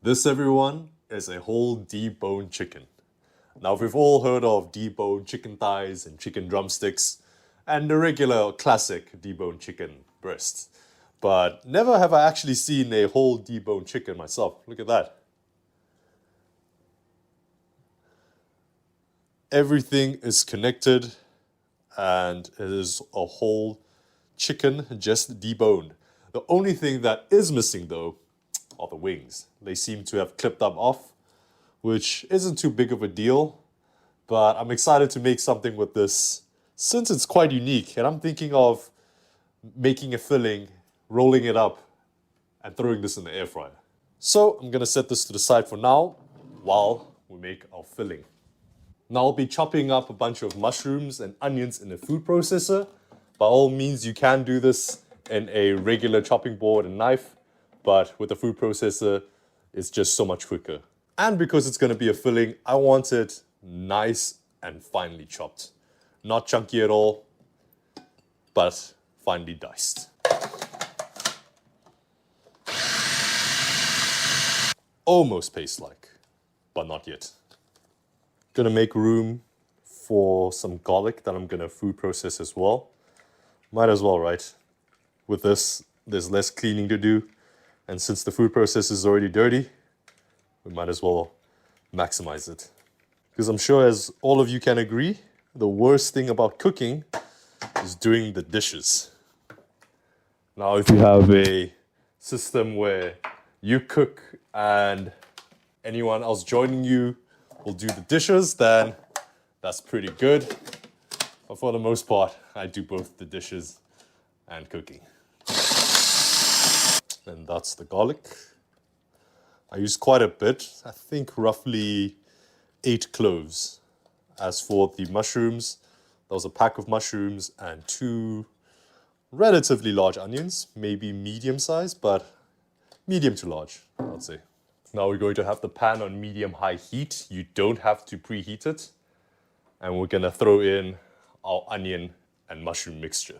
This, everyone, is a whole deboned chicken. Now, we've all heard of deboned chicken thighs and chicken drumsticks and the regular classic deboned chicken breast. But never have I actually seen a whole deboned chicken myself. Look at that. Everything is connected and it is a whole chicken just deboned. The only thing that is missing though are the wings. They seem to have clipped them off, which isn't too big of a deal, but I'm excited to make something with this since it's quite unique, and I'm thinking of making a filling, rolling it up, and throwing this in the air fryer. So I'm gonna set this to the side for now while we make our filling. Now I'll be chopping up a bunch of mushrooms and onions in a food processor. By all means, you can do this in a regular chopping board and knife, but with a food processor, it's just so much quicker. And because it's gonna be a filling, I want it nice and finely chopped. Not chunky at all, but finely diced. Almost paste-like, but not yet. Gonna make room for some garlic that I'm gonna food process as well. Might as well, right? With this, there's less cleaning to do. And since the food processor is already dirty, we might as well maximize it. Because I'm sure, as all of you can agree, the worst thing about cooking is doing the dishes. Now, if you have a system where you cook and anyone else joining you will do the dishes, then that's pretty good. But for the most part, I do both the dishes and cooking. And that's the garlic. I use quite a bit, I think roughly 8 cloves. As for the mushrooms, there was a pack of mushrooms and 2 relatively large onions, maybe medium size, but medium to large, I'd say. Now we're going to have the pan on medium-high heat. You don't have to preheat it. And we're gonna throw in our onion and mushroom mixture.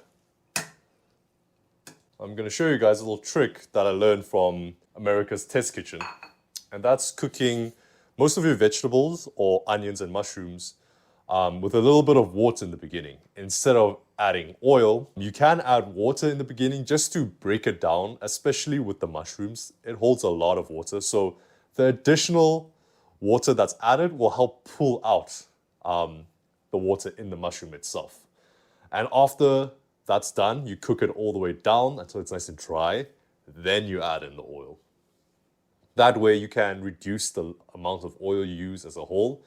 I'm gonna show you guys a little trick that I learned from America's Test Kitchen. And that's cooking most of your vegetables or onions and mushrooms with a little bit of water in the beginning. Instead of adding oil, you can add water in the beginning just to break it down, especially with the mushrooms. It holds a lot of water. So the additional water that's added will help pull out the water in the mushroom itself. And after that's done, you cook it all the way down until it's nice and dry. Then you add in the oil. That way you can reduce the amount of oil you use as a whole.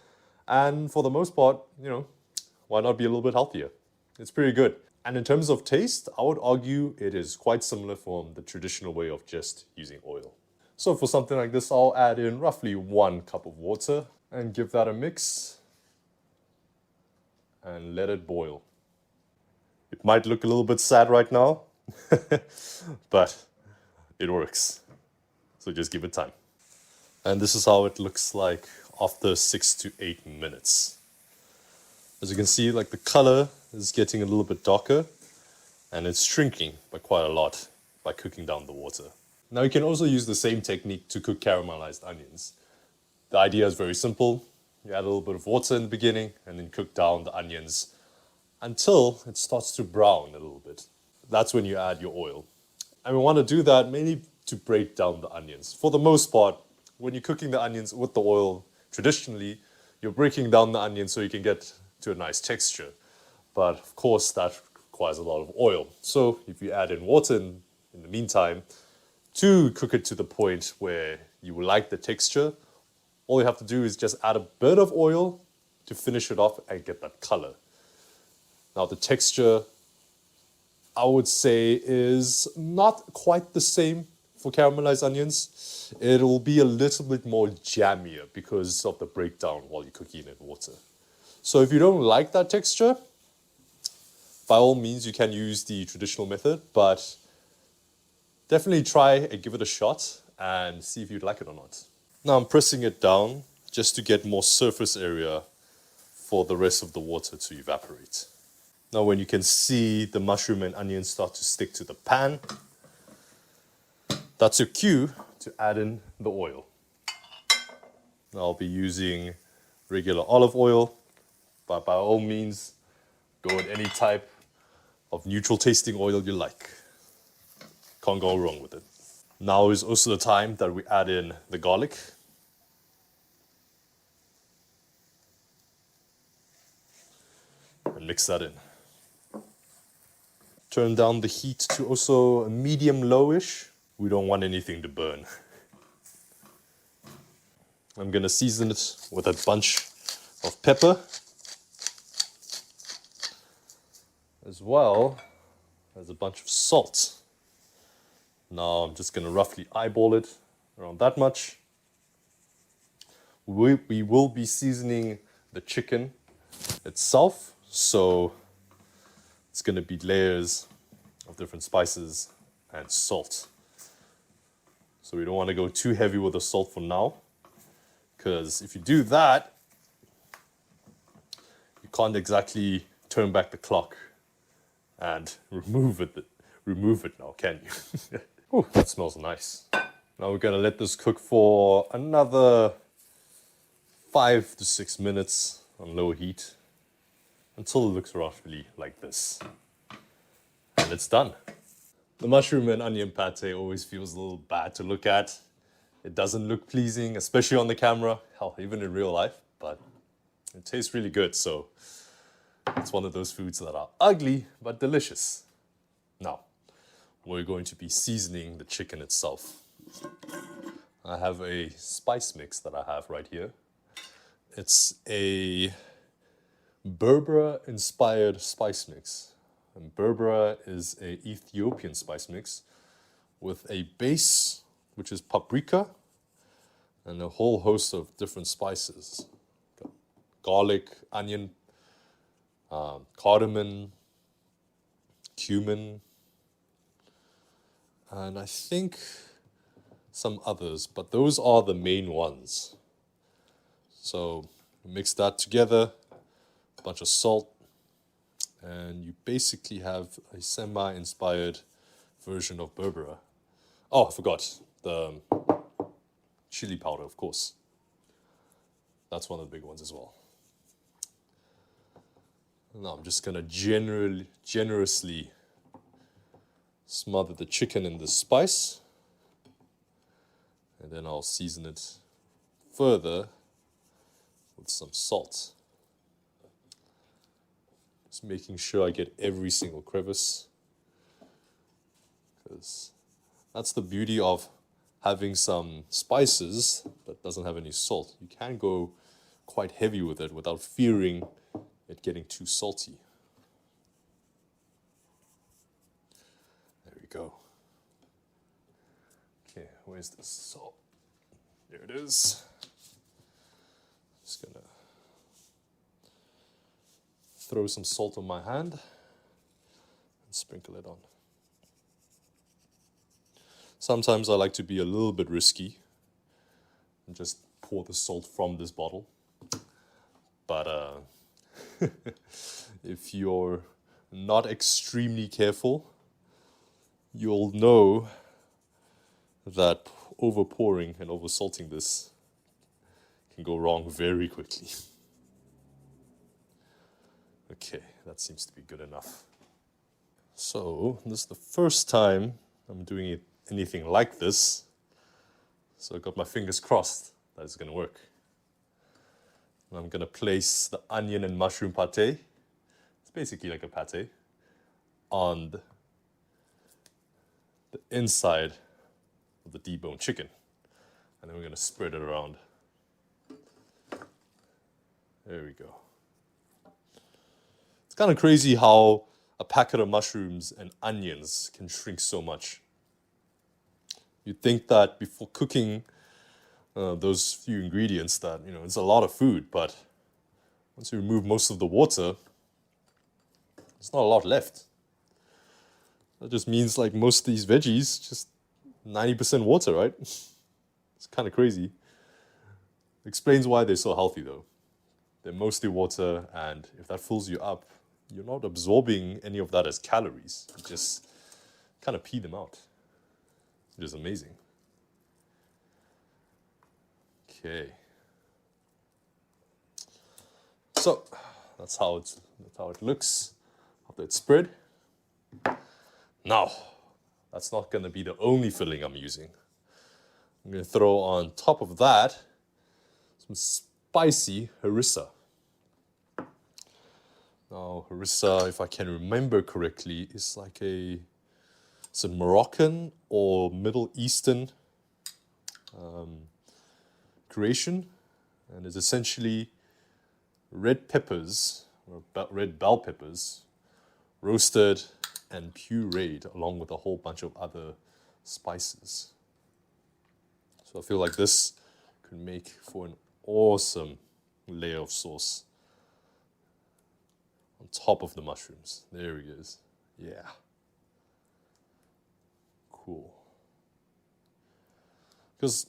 And for the most part, why not be a little bit healthier? It's pretty good. And in terms of taste, I would argue it is quite similar from the traditional way of just using oil. So for something like this, I'll add in roughly 1 cup of water and give that a mix and let it boil. It might look a little bit sad right now, but it works. So just give it time. And this is how it looks like after 6 to 8 minutes. As you can see, like the color is getting a little bit darker and it's shrinking by quite a lot by cooking down the water. Now you can also use the same technique to cook caramelized onions. The idea is very simple. You add a little bit of water in the beginning and then cook down the onions until it starts to brown a little bit. That's when you add your oil. And we want to do that mainly to break down the onions. For the most part, when you're cooking the onions with the oil, traditionally, you're breaking down the onions so you can get to a nice texture. But of course, that requires a lot of oil. So if you add in water in the meantime, to cook it to the point where you will like the texture, all you have to do is just add a bit of oil to finish it off and get that color. Now the texture, I would say, is not quite the same for caramelized onions. It will be a little bit more jammier because of the breakdown while you're cooking it in water. So if you don't like that texture, by all means you can use the traditional method, but definitely try and give it a shot and see if you'd like it or not. Now I'm pressing it down just to get more surface area for the rest of the water to evaporate. Now when you can see the mushroom and onion start to stick to the pan, that's your cue to add in the oil. I'll be using regular olive oil, but by all means, go with any type of neutral tasting oil you like. Can't go wrong with it. Now is also the time that we add in the garlic. And mix that in. Turn down the heat to also a medium lowish. We don't want anything to burn. I'm gonna season it with a bunch of pepper, as well as a bunch of salt. Now I'm just gonna roughly eyeball it around that much. We will be seasoning the chicken itself, so it's gonna be layers of different spices and salt. So we don't want to go too heavy with the salt for now, because if you do that, you can't exactly turn back the clock and remove it now, can you? Ooh, that smells nice. Now we're gonna let this cook for another 5 to 6 minutes on low heat until it looks roughly like this. And it's done. The mushroom and onion pate always feels a little bad to look at. It doesn't look pleasing, especially on the camera, hell, even in real life, but it tastes really good, so it's one of those foods that are ugly but delicious. Now, we're going to be seasoning the chicken itself. I have a spice mix that I have right here. It's a Berbera-inspired spice mix. And Berbera is an Ethiopian spice mix with a base, which is paprika, and a whole host of different spices. Garlic, onion, cardamom, cumin, and I think some others, but those are the main ones. So mix that together, a bunch of salt, and you basically have a semi-inspired version of Berbera. Oh, I forgot the chili powder, of course. That's one of the big ones as well. Now I'm just gonna generously smother the chicken in this spice, and then I'll season it further with some salt. Just making sure I get every single crevice, because that's the beauty of having some spices that doesn't have any salt. You can go quite heavy with it without fearing it getting too salty. There we go. Okay, where's the salt? There it is. Just gonna throw some salt on my hand and sprinkle it on. Sometimes I like to be a little bit risky and just pour the salt from this bottle. But if you're not extremely careful, you'll know that over pouring and over salting this can go wrong very quickly. Okay, that seems to be good enough. So this is the first time I'm doing anything like this, so I got my fingers crossed that it's gonna work. And I'm gonna place the onion and mushroom pate, it's basically like a pate, on the inside of the deboned chicken. And then we're gonna spread it around. There we go. It's kind of crazy how a packet of mushrooms and onions can shrink so much. You'd think that before cooking those few ingredients that, it's a lot of food, but once you remove most of the water, there's not a lot left. That just means like most of these veggies, just 90% water, right? It's kind of crazy. Explains why they're so healthy though. They're mostly water, and if that fills you up, you're not absorbing any of that as calories. You just kind of pee them out, which is amazing. Okay, So that's how it looks after it's spread. Now, that's not going to be the only filling I'm using. I'm going to throw on top of that some spicy harissa. Now, harissa, if I can remember correctly, is like it's a Moroccan or Middle Eastern creation, and is essentially red peppers, or red bell peppers, roasted and pureed along with a whole bunch of other spices. So I feel like this could make for an awesome layer of sauce on top of the mushrooms. There he is. Yeah. Cool. Because,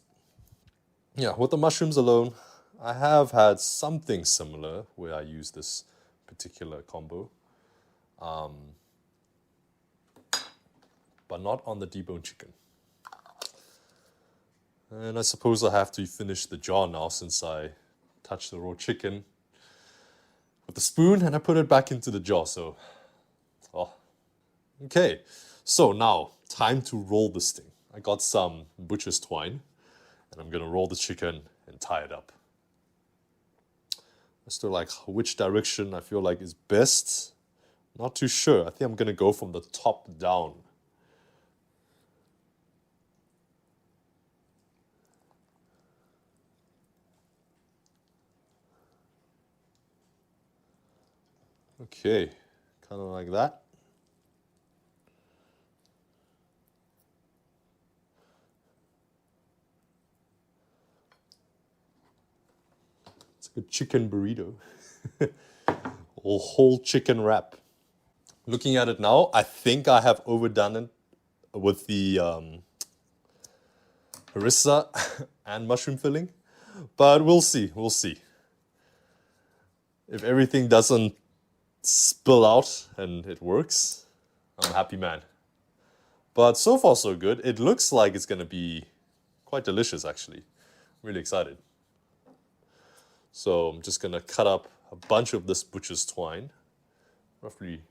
yeah, with the mushrooms alone, I have had something similar where I use this particular combo. But not on the deboned chicken. And I suppose I have to finish the jar now since I touched the raw chicken with the spoon and I put it back into the jar. So, okay. So now, time to roll this thing. I got some butcher's twine and I'm going to roll the chicken and tie it up. As to like which direction I feel like is best, not too sure. I think I'm going to go from the top down. Okay, kind of like that. It's a good chicken burrito. A whole chicken wrap. Looking at it now, I think I have overdone it with the harissa and mushroom filling, but we'll see, we'll see. If everything doesn't spill out and it works, I'm a happy man. But so far so good. It looks like it's going to be quite delicious actually. I'm really excited. So I'm just going to cut up a bunch of this butcher's twine, roughly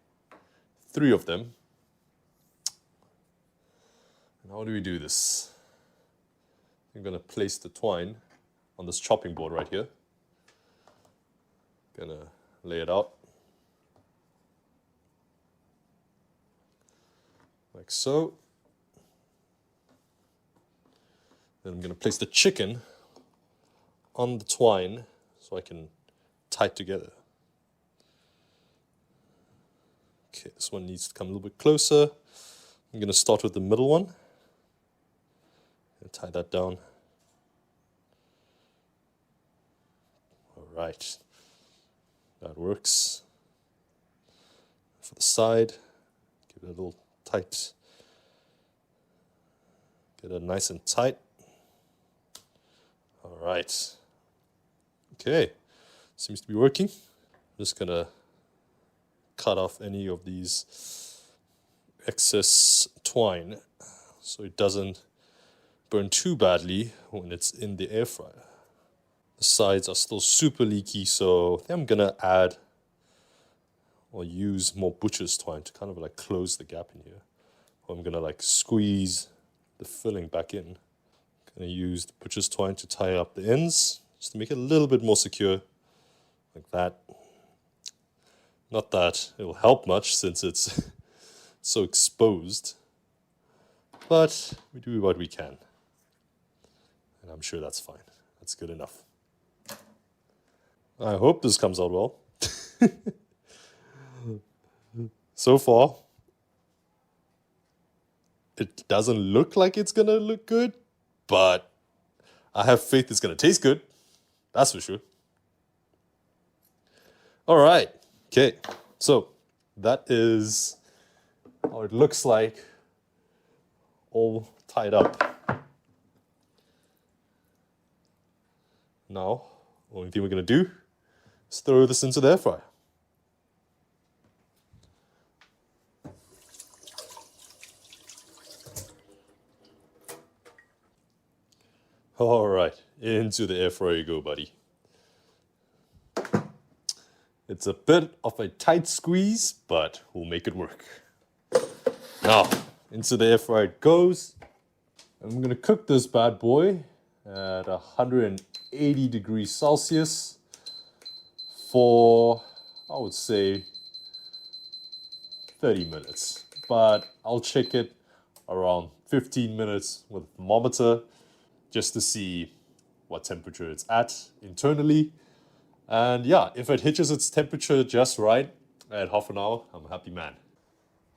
3 of them. And how do we do this? I'm going to place the twine on this chopping board right here. Gonna lay it out. Like so. Then I'm going to place the chicken on the twine so I can tie it together. Okay, this one needs to come a little bit closer. I'm going to start with the middle one and tie that down. All right, that works. For the side, give it a little tight. Get it nice and tight. All right. Okay, seems to be working. I'm just gonna cut off any of these excess twine so it doesn't burn too badly when it's in the air fryer. The sides are still super leaky, so I think I'm gonna add or use more butcher's twine to kind of like close the gap in here. Or I'm gonna like squeeze the filling back in. I'm gonna use the butcher's twine to tie up the ends, just to make it a little bit more secure, like that. Not that it will help much since it's so exposed, but we do what we can. And I'm sure that's fine. That's good enough. I hope this comes out well. So far, it doesn't look like it's gonna look good, but I have faith it's gonna taste good. That's for sure. All right, okay, so that is how it looks like, all tied up. Now, only thing we're gonna do is throw this into the air fryer. All right, into the air fryer you go, buddy. It's a bit of a tight squeeze, but we'll make it work. Now, into the air fryer it goes. I'm gonna cook this bad boy at 180 degrees Celsius for, I would say, 30 minutes. But I'll check it around 15 minutes with a thermometer just to see what temperature it's at internally. And yeah, if it hitches its temperature just right at half an hour, I'm a happy man.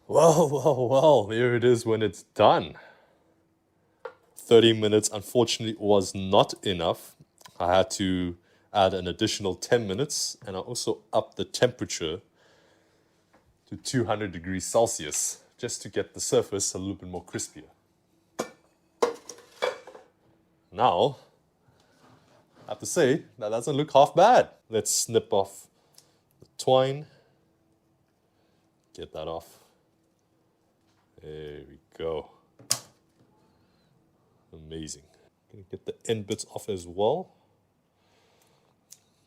Well, here it is when it's done. 30 minutes unfortunately was not enough. I had to add an additional 10 minutes, and I also upped the temperature to 200 degrees Celsius just to get the surface a little bit more crispier. Now, I have to say, that doesn't look half bad. Let's snip off the twine. Get that off. There we go. Amazing. Gonna get the end bits off as well.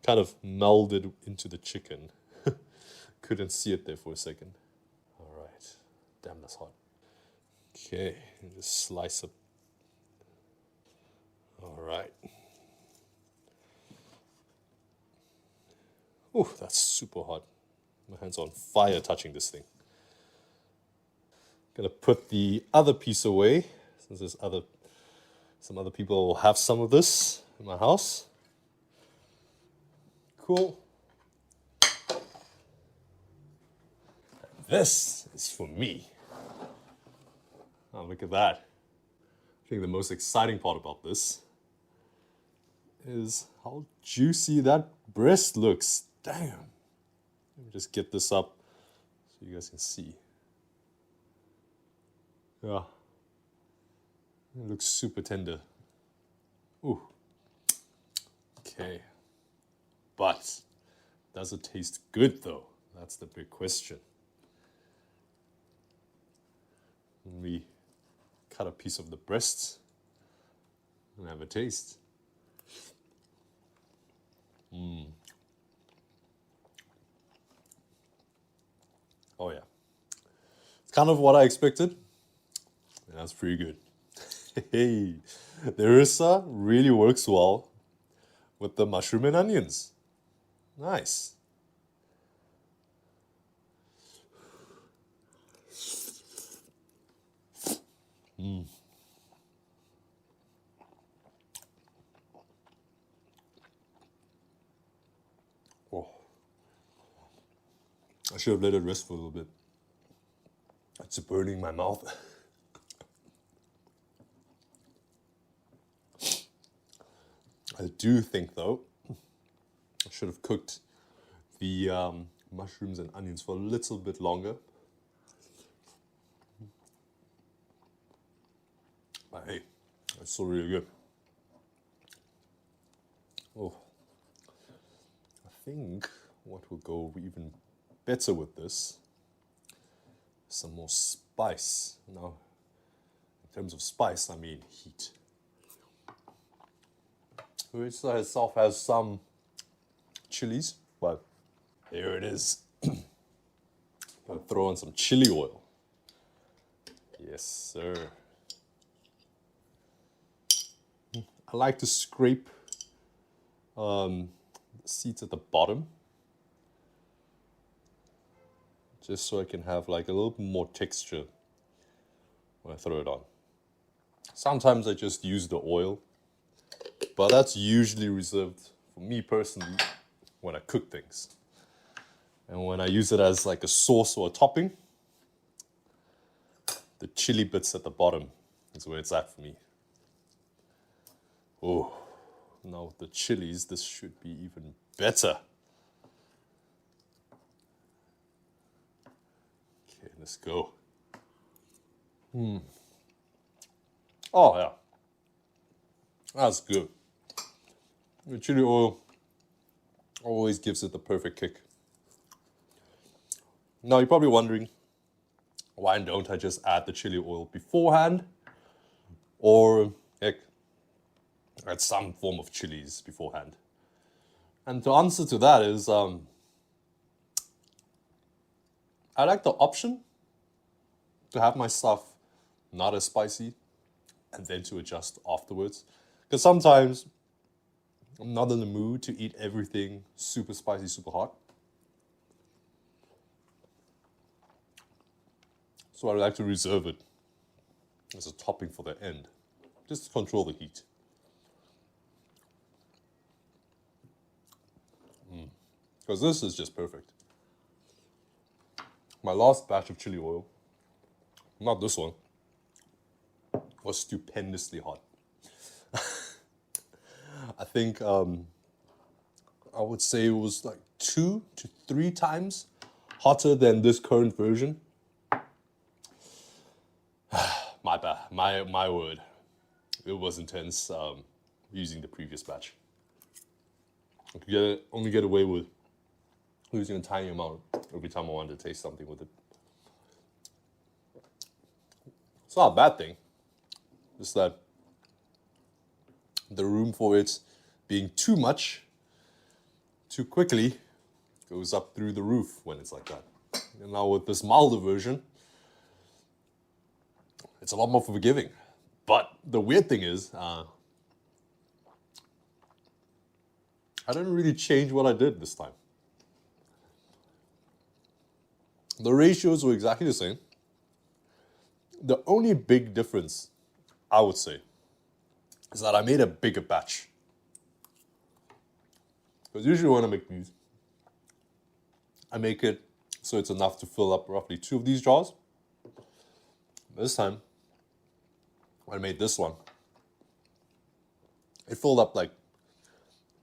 Kind of melded into the chicken. Couldn't see it there for a second. All right. Damn, that's hot. Okay, just slice it. All right. Ooh, that's super hot. My hands are on fire touching this thing. Gonna put the other piece away, since some other people will have some of this in my house. Cool. This is for me. Oh, look at that. I think the most exciting part about this is how juicy that breast looks. Damn. Let me just get this up so you guys can see. Yeah. It looks super tender. Ooh. Okay. But does it taste good though? That's the big question. Let me cut a piece of the breast and have a taste. Oh yeah. It's kind of what I expected. That's pretty good. Hey, the harissa really works well with the mushroom and onions. Nice. Oh, I should have let it rest for a little bit. It's burning my mouth. I do think though, I should have cooked the mushrooms and onions for a little bit longer. But hey, it's still really good. Oh, I think what will go even better with this, some more spice. Now, in terms of spice, I mean heat. Harissa itself has some chilies, but here it is. Gonna throw in some chili oil. Yes, sir. I like to scrape the seeds at the bottom, just so I can have like a little bit more texture when I throw it on. Sometimes I just use the oil, but that's usually reserved for me personally when I cook things. And when I use it as like a sauce or a topping, the chili bits at the bottom is where it's at for me. Oh, now with the chilies, this should be even better. Okay, let's go. Oh yeah, that's good. The chili oil always gives it the perfect kick. Now you're probably wondering, why don't I just add the chili oil beforehand? Or heck, add some form of chilies beforehand? And the answer to that is, I like the option to have my stuff not as spicy and then to adjust afterwards. Because sometimes I'm not in the mood to eat everything super spicy, super hot. So I like to reserve it as a topping for the end, just to control the heat. Because this is just perfect. My last batch of chili oil, not this one, was stupendously hot. I think I would say it was like 2 to 3 times hotter than this current version. My bad, my word. It was intense using the previous batch. I could only get away with using a tiny amount every time I wanted to taste something with it. It's not a bad thing. Just that the room for it being too much, too quickly, goes up through the roof when it's like that. And now with this milder version, it's a lot more forgiving. But the weird thing is, I didn't really change what I did this time. The ratios were exactly the same. The only big difference, I would say, is that I made a bigger batch. Because usually when I make these, I make it so it's enough to fill up roughly 2 of these jars. This time, when I made this one, it filled up like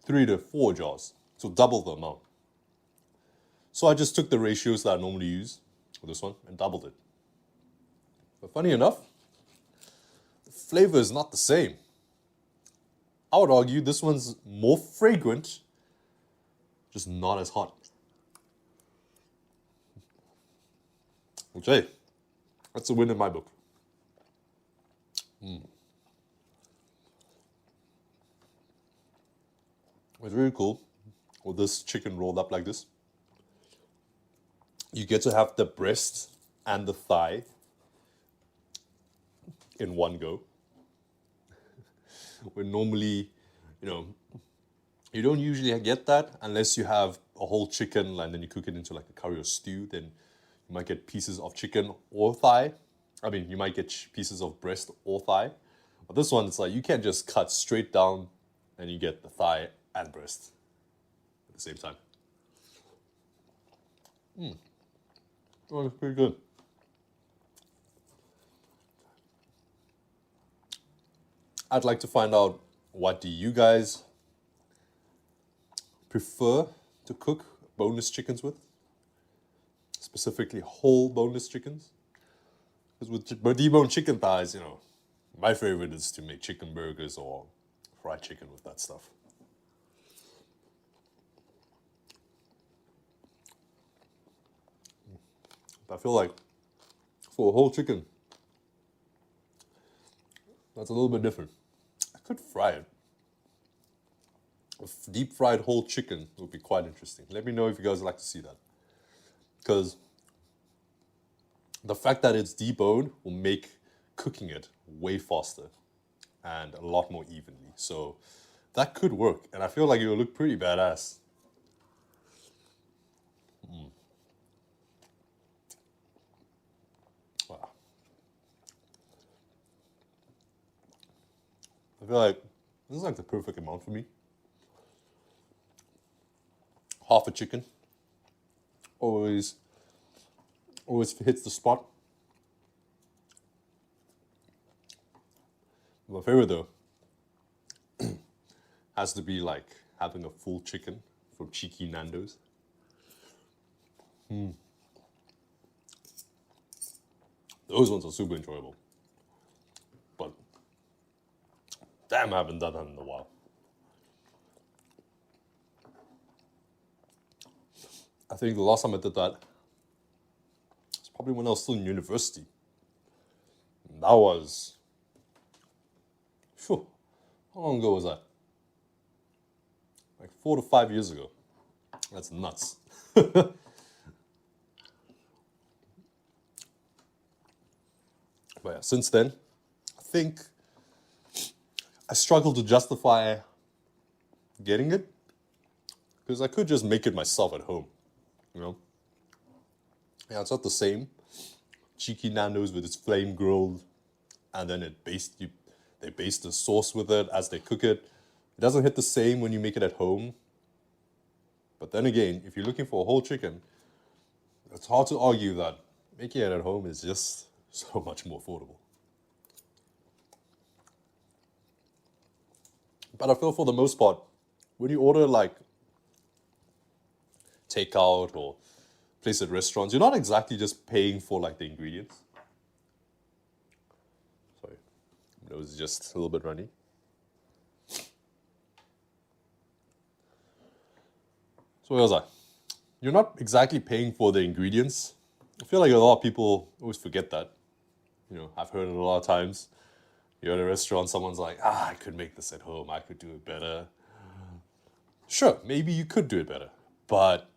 3 to 4 jars, so double the amount. So I just took the ratios that I normally use for this one and doubled it. But funny enough, the flavor is not the same. I would argue this one's more fragrant, just not as hot. Which, hey, that's a win in my book. It's really cool with this chicken rolled up like this. You get to have the breast and the thigh in one go. Where normally, you don't usually get that unless you have a whole chicken and then you cook it into like a curry or stew. Then you might get pieces of chicken or thigh. I mean, you might get pieces of breast or thigh. But this one, it's like you can't just cut straight down and you get the thigh and breast at the same time. Oh, it's pretty good. I'd like to find out, what do you guys prefer to cook boneless chickens with? Specifically whole boneless chickens? Because with deboned chicken thighs, my favorite is to make chicken burgers or fried chicken with that stuff. I feel like for a whole chicken, that's a little bit different. I could fry it. A deep fried whole chicken would be quite interesting. Let me know if you guys would like to see that. Because the fact that it's deboned will make cooking it way faster and a lot more evenly. So that could work. And I feel like it will look pretty badass. Wow. I feel like this is like the perfect amount for me. Half a chicken. Always hits the spot. My favorite though has to be like having a full chicken from Cheeky Nando's. Those ones are super enjoyable. But damn, I haven't done that in a while. I think the last time I did that was probably when I was still in university. And that was, how long ago was that? Like 4 to 5 years ago. That's nuts. But yeah, since then, I think I struggle to justify getting it because I could just make it myself at home, you know? Yeah, it's not the same. Cheeky Nando's with its flame grilled, and then they baste the sauce with it as they cook it. It doesn't hit the same when you make it at home. But then again, if you're looking for a whole chicken, it's hard to argue that making it at home is just so much more affordable. But I feel for the most part, when you order like takeout or place at restaurants, you're not exactly just paying for like the ingredients. Sorry, my nose is just a little bit runny. So where was I? You're not exactly paying for the ingredients. I feel like a lot of people always forget that. You know, I've heard it a lot of times. You're at a restaurant, someone's like, I could make this at home, I could do it better. Sure, maybe you could do it better. But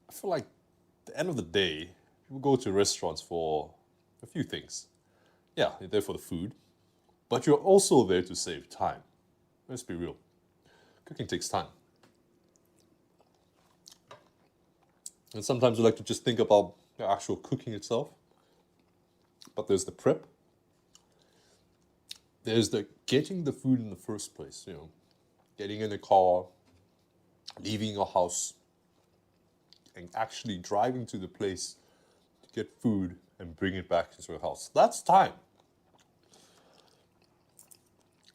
I feel like at the end of the day, people go to restaurants for a few things. Yeah, you're there for the food, but you're also there to save time. Let's be real. Cooking takes time. And sometimes we like to just think about the actual cooking itself. But there's the prep. There's the getting the food in the first place, you know. Getting in the car, leaving your house, and actually driving to the place to get food and bring it back into your house. That's time.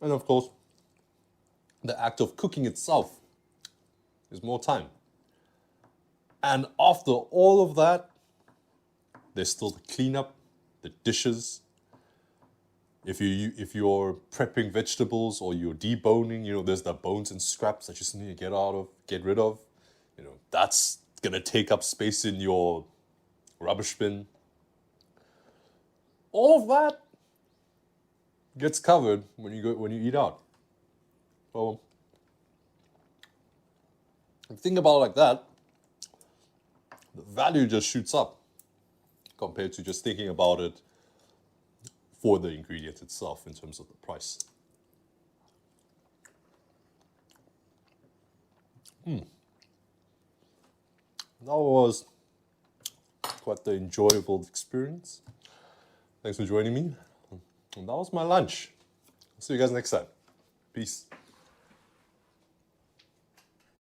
And of course, the act of cooking itself is more time. And after all of that, there's still the cleanup, the dishes. If you're prepping vegetables or you're deboning, you know, there's the bones and scraps that you just need to get rid of. You know, that's gonna take up space in your rubbish bin. All of that gets covered when you eat out. So if you think about it like that, the value just shoots up compared to just thinking about it for the ingredient itself in terms of the price. That was quite the enjoyable experience. Thanks for joining me. And that was my lunch. See you guys next time. Peace.